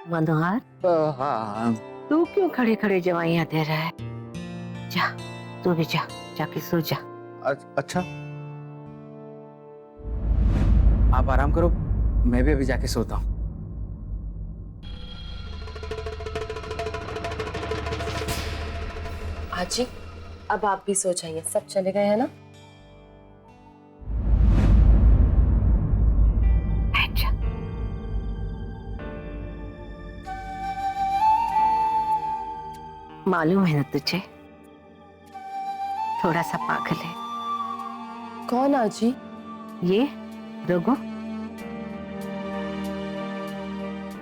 मनोहर, हाँ। तू क्यों खड़े खड़े जवाइयां दे रहा है? जा, तू भी जा, जाके सो जा। अच्छा, आप आराम करो, मैं भी अभी जाके सोता हूँ। आजी, अब आप भी सो जाइए, सब चले गए हैं ना? बैठ जा। मालूम है ना तुझे, थोड़ा सा पागल है। कौन आजी? ये रघु।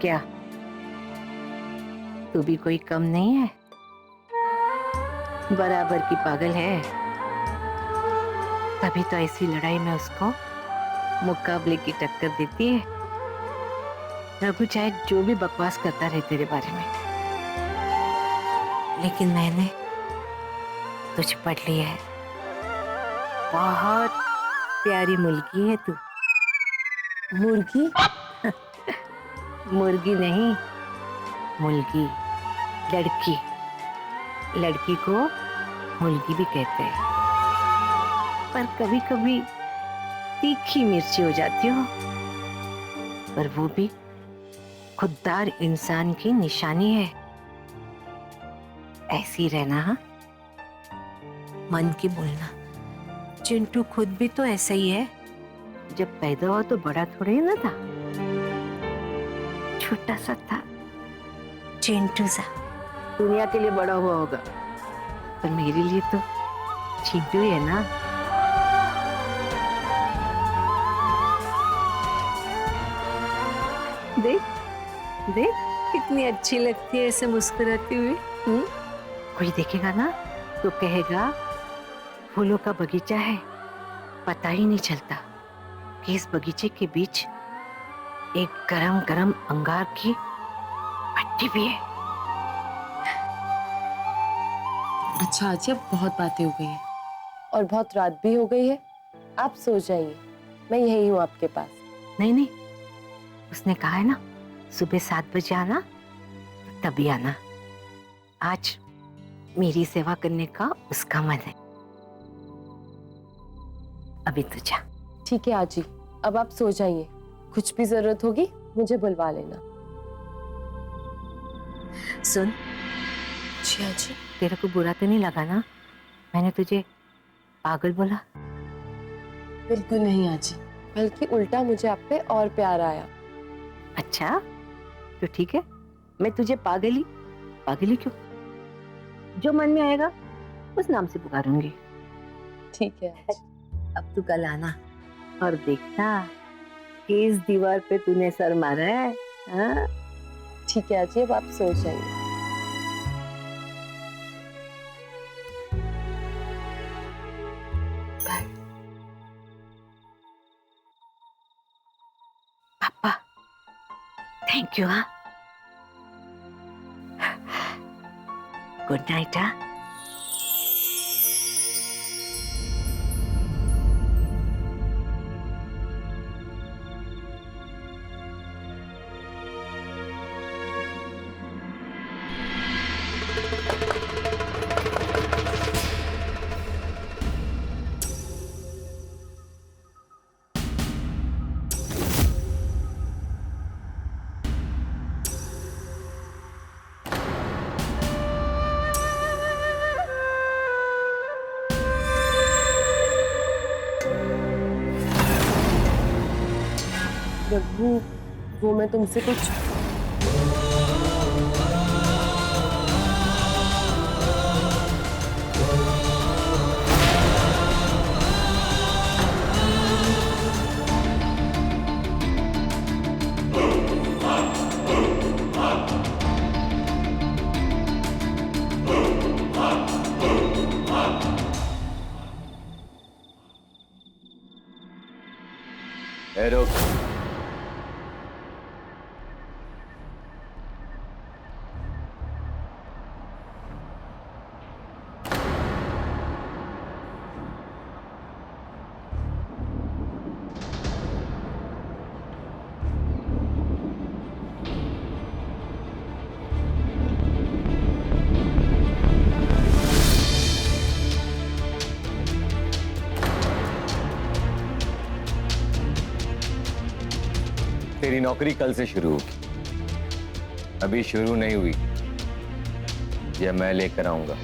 क्या तू भी कोई कम नहीं है? बराबर की पागल है। तभी तो ऐसी लड़ाई में उसको मुकाबले की टक्कर देती है। रघु चाहे जो भी बकवास करता रहे तेरे बारे में, लेकिन मैंने तुझे पढ़ लिया है। बहुत प्यारी मुर्गी है तू। मुर्गी? मुर्गी नहीं, मुल्गी, लड़की। लड़की को मुल्गी भी कहते हैं, पर कभी कभी तीखी मिर्ची हो जाती हो, पर वो भी खुददार इंसान की निशानी है। ऐसी रहना, हाँ? मन की बोलना। चिंटू खुद भी तो ऐसा ही है। जब पैदा हुआ तो बड़ा थोड़े ही ना था, छोटा सा था, चिंटू सा। दुनिया के लिए बड़ा हुआ होगा, पर मेरे लिए तो चिंटू ही है ना। देख देख, कितनी अच्छी लगती है ऐसे मुस्कुराती हुई। कोई देखेगा ना तो कहेगा फूलों का बगीचा है, पता ही नहीं चलता कि इस बगीचे के बीच एक गरम गरम अंगार की भट्टी भी है। अच्छा आजी, अब बहुत बातें हो गई हैं और बहुत रात भी हो गई है, आप सो जाइए, मैं यही हूँ आपके पास। नहीं नहीं, उसने कहा है ना सुबह 7 बजे आना, तभी आना। आज मेरी सेवा करने का उसका मन है। अभी तो जा। ठीक है आजी, अब आप सो जाइए, कुछ भी जरूरत होगी मुझे बुलवा लेना। सुन, जी आजी। तेरे को बुरा तो नहीं लगा ना मैंने तुझे पागल बोला? बिल्कुल नहीं आजी, बल्कि उल्टा मुझे आप पे और प्यार आया। अच्छा तो ठीक है, मैं तुझे पागल ही क्यों, जो मन में आएगा उस नाम से पुकारूंगी। ठीक है आजी। अब तू कल आना और देखना कि इस दीवार पे तूने सर मारा है। हाँ? ठीक है आजी, अब आप सो जाइए। बाय। पापा, थैंक यू। हाँ, गुड नाइट। हाँ, रघु, वो मैं तुमसे कुछ तेरी नौकरी कल से शुरू होगी। अभी शुरू नहीं हुई, ये मैं लेकर आऊंगा।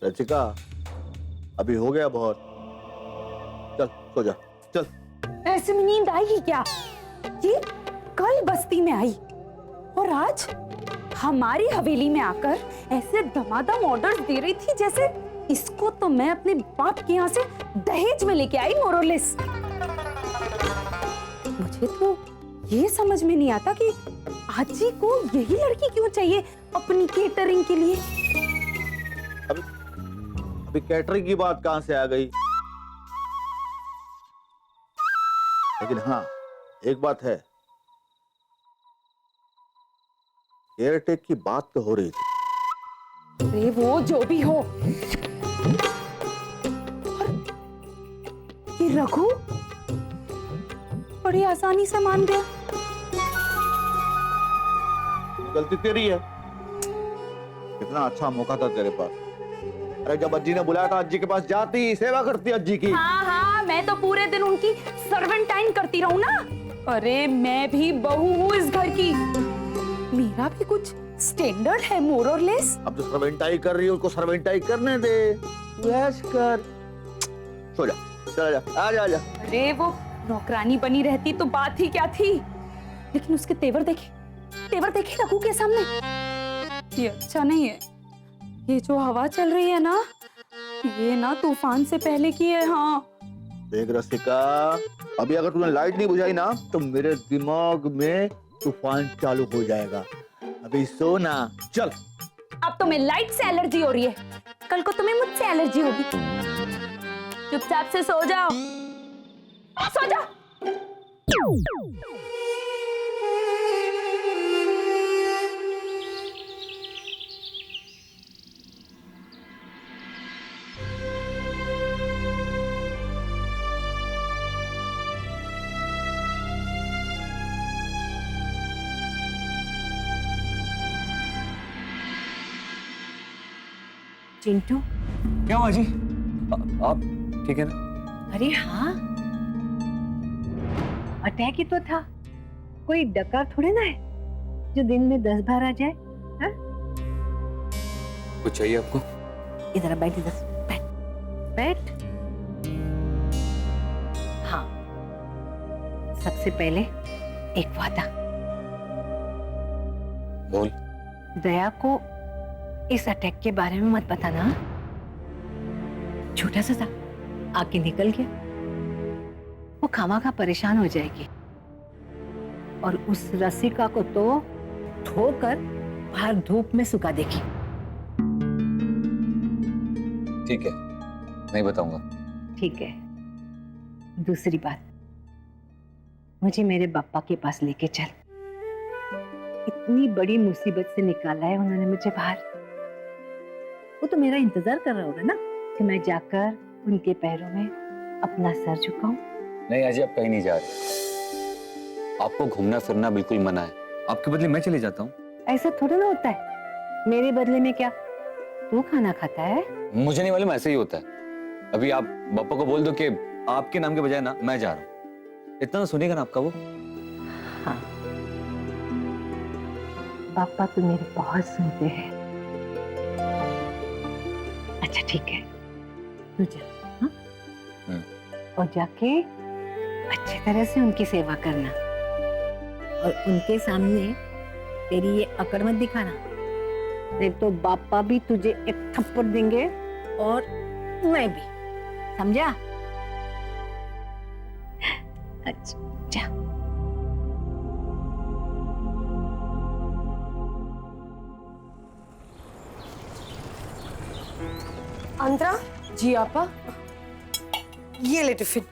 रचिका, अभी हो गया बहुत। चल सो जा, चल। ऐसे में नींद आएगी क्या? ये कल बस्ती में आई और आज हमारी हवेली में आकर ऐसे धमाधम ऑर्डर्स दे रही थी जैसे इसको तो मैं अपने बाप के यहाँ से दहेज में लेके आई मोरलेस। मुझे तो ये समझ में नहीं आता कि आजी को यही लड़की क्यों चाहिए अपनी केटरिंग के लिए। अभी कैटरिंग की बात कहां से आ गई? लेकिन हाँ, एक बात है, एयरटेक की बात तो हो रही थी। अरे वो जो भी हो, और ये रघु बड़ी आसानी से मान गया। गलती तेरी है। कितना अच्छा मौका था तेरे पास। अरे जब अज्जी ने बुलाया था, अज्जी के पास जाती, सेवा करती अज्जी की। हाँ हाँ, मैं तो पूरे दिन उनकी सर्वेंटाइन करती रहूं ना। अरे मैं भी बहू हूँ इस घर की, मेरा भी कुछ स्टैंडर्ड है मोर और लेस। अब जो सर्वेंटाई कर रही है उसको सर्वेंटाई करने दे, ऐश कर। सो जा, चला जा, आ जा। अरे वो नौकरानी बनी रहती तो बात ही क्या थी, लेकिन उसके तेवर देखे रघु के सामने। ये अच्छा नहीं है। ये जो हवा चल रही है ना, ये ना तूफान से पहले की है। हाँ देख रसिका, अभी अगर तूने लाइट नहीं बुझाई ना तो मेरे दिमाग में तूफान चालू हो जाएगा। अभी सो ना, चल। अब तुम्हें लाइट से एलर्जी हो रही है, कल को तुम्हें मुझसे एलर्जी होगी। चुपचाप से सो जाओ, सो जाओ। चिंटू, क्या हुआ जी? आप ठीक है ना? अरे हाँ, अटैक ही तो था, कोई डकार थोड़े ना है जो दिन में 10 बार आ जाए। हाँ? कुछ चाहिए आपको? इधर आ, बैठ, इधर बैठ। हाँ, सबसे पहले एक वादा। बोल। दया को इस अटैक के बारे में मत बताना। छोटा सा था, आके निकल गया, वो खामखा परेशान हो जाएगी। और उस रसिका को तो धोकर बाहर धूप में सुखा देगी। ठीक है, नहीं बताऊंगा। ठीक है। दूसरी बात, मुझे मेरे पापा के पास लेके चल। इतनी बड़ी मुसीबत से निकाला है उन्होंने मुझे बाहर। वो तो मेरा इंतजार कर रहा होगा ना कि मैं जाकर उनके पैरों में अपना सर झुकाऊं। नहीं अजय, आप कहीं नहीं जा रहे। आपको घूमना फिरना बिल्कुल मना है। आपके बदले मैं चले जाता हूँ। ऐसा थोड़ा ना होता है। मेरे बदले में क्या तू खाना खाता है? मुझे नहीं मालूम, ऐसे ही होता है। अभी आप पापा को बोल दो कि आपके नाम के बजाय ना मैं जा रहा हूँ। इतना तो सुनेगा ना आपका वो। हाँ, पापा तो मेरे बहुत सुनते हैं। अच्छा ठीक है, तू जा। हाँ? और जाके अच्छी तरह से उनकी सेवा करना। और उनके सामने तेरी ये अकड़ मत दिखाना, नहीं तो पापा भी तुझे एक थप्पड़ देंगे और मैं भी, समझा? अच्छा जा। अंतरा, जी आपा। ये ले टिफिन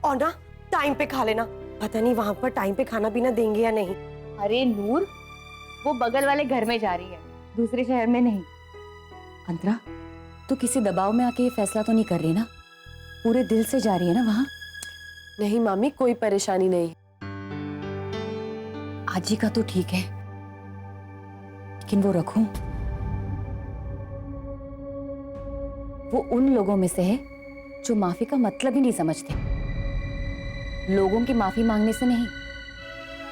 और ना टाइम पे खा लेना। पता नहीं वहां पर टाइम पे खाना पीना देंगे या नहीं। अरे नूर, वो बगल वाले घर में जा रही है, दूसरे शहर में नहीं। अंतरा, तू किसी दबाव में आके ये फैसला तो नहीं कर रही ना? पूरे दिल से जा रही है ना वहां? नहीं मामी, कोई परेशानी नहीं। आजी का तो ठीक है, लेकिन वो रखूं? वो उन लोगों में से है जो माफी का मतलब ही नहीं समझते। लोगों की माफी मांगने से नहीं,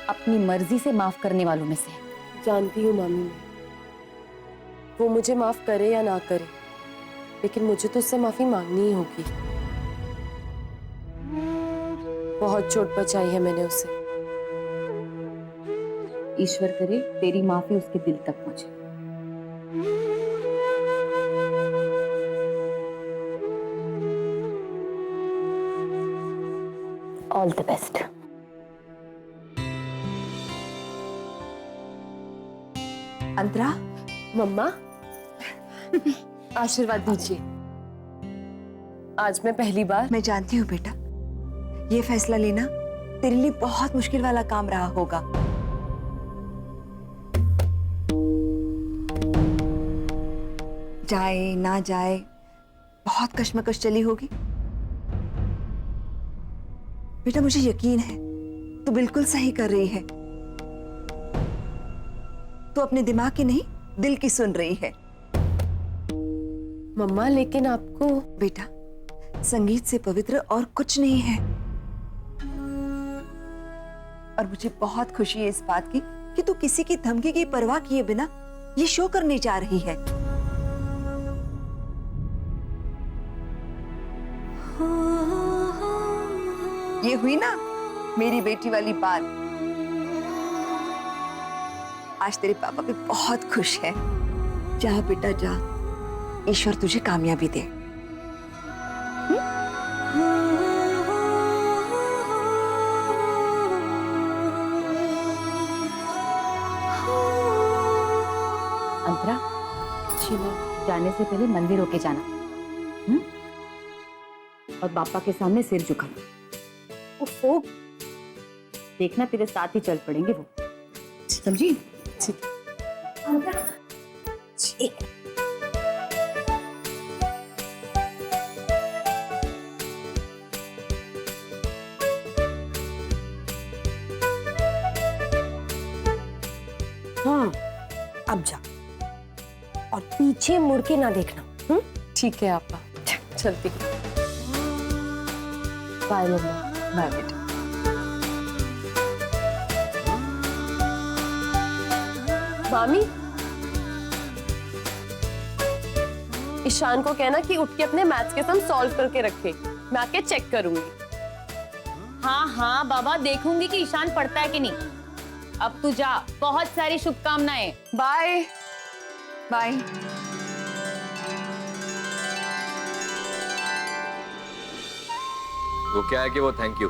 अपनी मर्जी से माफ करने वालों में से है। जानती हूँ मामी, मैं वो मुझे माफ करे या ना करे, लेकिन मुझे तो उससे माफी मांगनी ही होगी। बहुत चोट पहुंचाई है मैंने उसे। ईश्वर करे तेरी माफी उसके दिल तक पहुंचे। All the best. Antara, mamma आशीर्वाद दीजिए। आज मैं पहली बार। मैं जानती हूँ बेटा, ये फैसला लेना तेरे लिए बहुत मुश्किल वाला काम रहा होगा। जाए ना जाए, बहुत कश्मकश चली होगी। बेटा मुझे यकीन है तू बिल्कुल सही कर रही है। तू अपने दिमाग की नहीं, दिल की सुन रही है। मम्मा लेकिन आपको। बेटा, संगीत से पवित्र और कुछ नहीं है। और मुझे बहुत खुशी है इस बात की कि तू किसी की धमकी की परवाह किए बिना ये शो करने जा रही है। ये हुई ना मेरी बेटी वाली बात। आज तेरे पापा भी बहुत खुश है। जा बेटा जा, ईश्वर तुझे कामयाबी दे। अंतरा, जी माँ। जाने से पहले मंदिर होके जाना, और पापा के सामने सिर झुकाना। उफ़ो, देखना तेरे साथ ही चल पड़ेंगे वो, समझी? ठीक। हाँ, अब जा और पीछे मुड़ के ना देखना। ठीक है आपा, चलती। बाय मम्मा। बाय बेटा। मामी, ईशान को कहना कि उठ के अपने मैथ्स के सम सॉल्व करके रखे। मैं आके चेक करूंगी। हाँ हाँ बाबा, देखूंगी कि ईशान पढ़ता है कि नहीं। अब तू जा, बहुत सारी शुभकामनाएं। Bye bye. वो क्या है कि वो थैंक यू।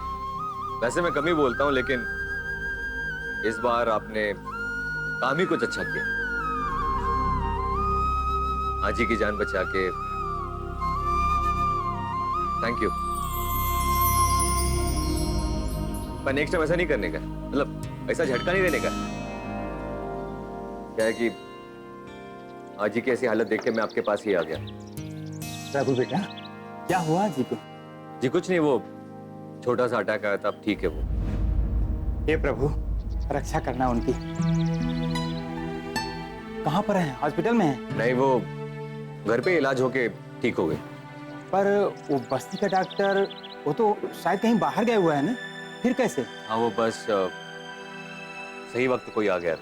वैसे मैं कम ही बोलता हूँ, लेकिन इस बार आपने काम ही कुछ अच्छा किया। आजी की जान बचा के थैंक यू। पर नेक्स्ट टाइम ऐसा नहीं करने का, मतलब ऐसा झटका नहीं देने का। क्या है कि आजी की ऐसी हालत देख के मैं आपके पास ही आ गया। प्रभु बेटा, क्या हुआ जी को? जी कुछ नहीं, वो छोटा सा अटैक आया था, अब ठीक है वो। हे प्रभु, रक्षा करना उनकी। कहाँ पर है? हॉस्पिटल में है? नहीं, वो घर पे इलाज होके ठीक हो गए। पर वो बस्ती का डॉक्टर, वो तो शायद कहीं बाहर गया हुआ है ना, फिर कैसे? हाँ, वो बस सही वक्त कोई आ गया।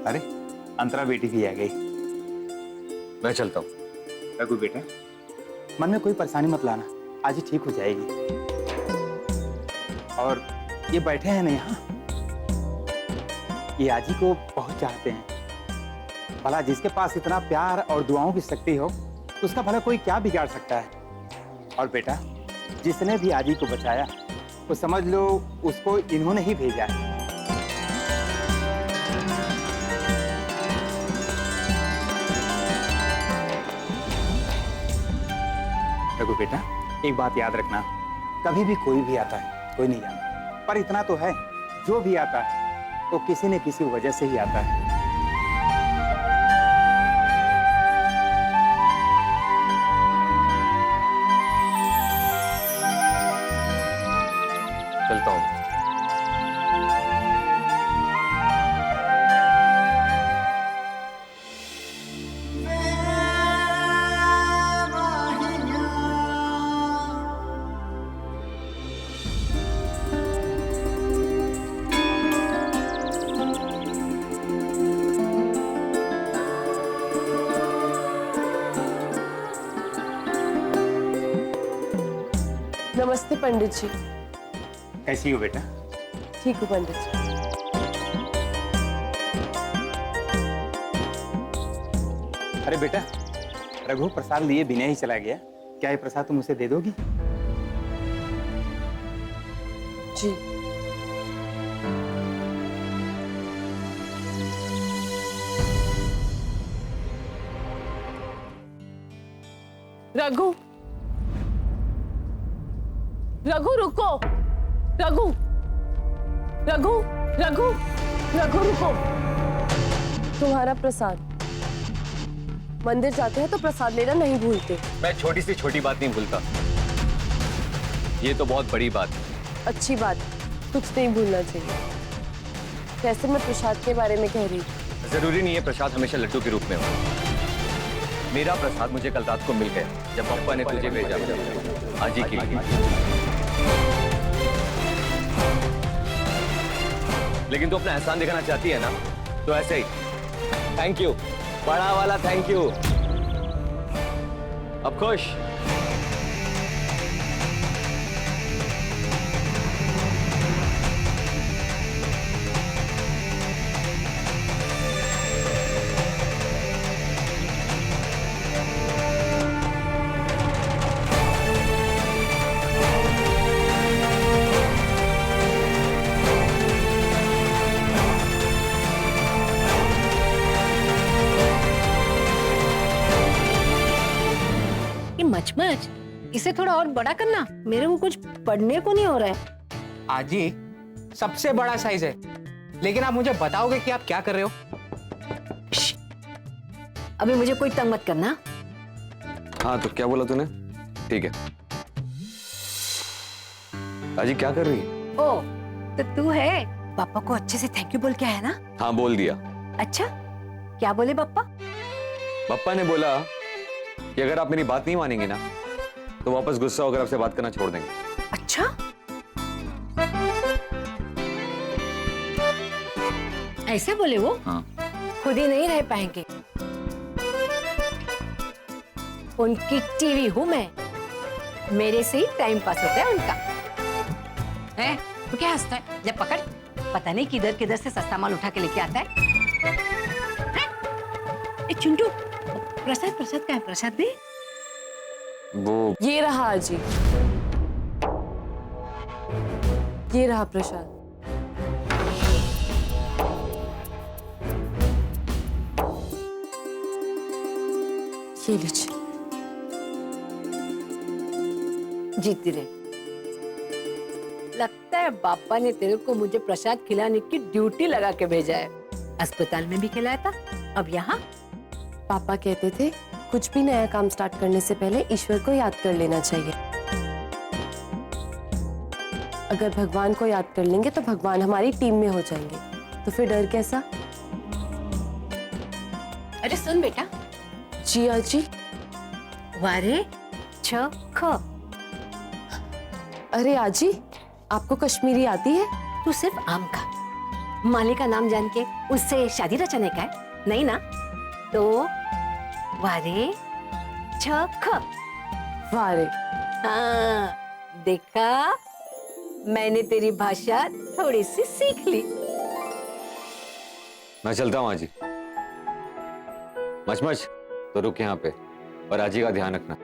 अरे अंतरा बेटी भी आ गई। मैं चलता हूँ। रघु बेटा, मन में कोई परेशानी मत लाना, आज ही ठीक हो जाएगी। और ये बैठे हैं ना यहाँ, ये आजी को बहुत चाहते हैं। भला जिसके पास इतना प्यार और दुआओं की शक्ति हो, उसका भला कोई क्या बिगाड़ सकता है। और बेटा, जिसने भी आजी को बचाया, वो समझ लो उसको इन्होंने ही भेजा है। रघु बेटा, एक बात याद रखना, कभी भी कोई भी आता है, कोई नहीं जाता, पर इतना तो है, जो भी आता है वो किसी न किसी वजह से ही आता है। चलता हूँ। नमस्ते पंडित जी। कैसी हो बेटा? ठीक हूँ पंडित जी। अरे बेटा, रघु प्रसाद लिए बिना ही चला गया, क्या ये प्रसाद तुम उसे दे दोगी? जी। रघु, रघु रुको, रघु, रघु, रघु, रघु रुको। तुम्हारा प्रसाद। मंदिर जाते हैं तो प्रसाद लेना नहीं भूलते। मैं छोटी से छोटी बात नहीं भूलता, ये तो बहुत बड़ी बात है। अच्छी बात, कुछ नहीं भूलना चाहिए। वैसे मैं प्रसाद के बारे में कह रही थी। जरूरी नहीं है प्रसाद हमेशा लड्डू के रूप में हो। मेरा प्रसाद मुझे कल रात को मिल गया जब पप्पा ने तुझे भेजा आजी के लिए। लेकिन तू अपना एहसान दिखाना चाहती है ना, तो ऐसे ही थैंक यू, बड़ा वाला थैंक यू। अब खुश? मच इसे थोड़ा और बड़ा करना, मेरे को कुछ पढ़ने को नहीं हो रहा है। आजी, सबसे बड़ा साइज है, लेकिन आप मुझे बताओगे कि आप क्या कर रहे हो? अभी मुझे कोई तंग मत करना। हाँ तो क्या बोला तूने? ठीक है। आजी क्या कर रही है? ओ, तो तू है। पापा को अच्छे से थैंक यू बोल के आया ना? हाँ बोल दिया। अच्छा, क्या बोले पापा? पापा ने बोला कि अगर आप मेरी बात नहीं मानेंगे ना, तो वापस गुस्सा होकर आपसे बात करना छोड़ देंगे। अच्छा, ऐसे बोले वो? हाँ। खुद ही नहीं रह पाएंगे, उनकी टीवी हूं मैं, मेरे से ही टाइम पास होता है उनका। है तो क्या हंसता है? जब पकड़, पता नहीं किधर किधर से सस्ता माल उठा के लेके आता है। ए चुंटू, प्रसाद प्रसाद का है, प्रसाद दे। वो ये रहा आजी, ये रहा प्रसाद। ये लीजिए। जीती रहे। लगता है पापा ने तेरे को मुझे प्रसाद खिलाने की ड्यूटी लगा के भेजा है। अस्पताल में भी खिलाया था, अब यहाँ। पापा कहते थे कुछ भी नया काम स्टार्ट करने से पहले ईश्वर को याद कर लेना चाहिए। अगर भगवान को याद कर लेंगे तो भगवान हमारी टीम में हो जाएंगे, तो फिर डर कैसा? अरे सुन बेटा। जी आजी। वारे छ ख। अरे आजी, आपको कश्मीरी आती है? तू सिर्फ आम खा, माली का नाम जान के उससे शादी रचाने का है? नहीं ना? तो वारे छख। वारे हाँ, देखा, मैंने तेरी भाषा थोड़ी सी सीख ली। मैं चलता हूँ आजी। मच तो रुक यहाँ पे और आजी का ध्यान रखना।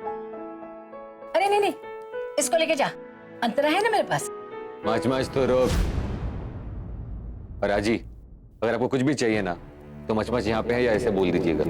अरे नहीं, इसको लेके जा, अंतरा है ना मेरे पास। मच तो रुक। और आजी, अगर आपको कुछ भी चाहिए ना तो मच यहाँ पे है या ऐसे बोल दीजिएगा।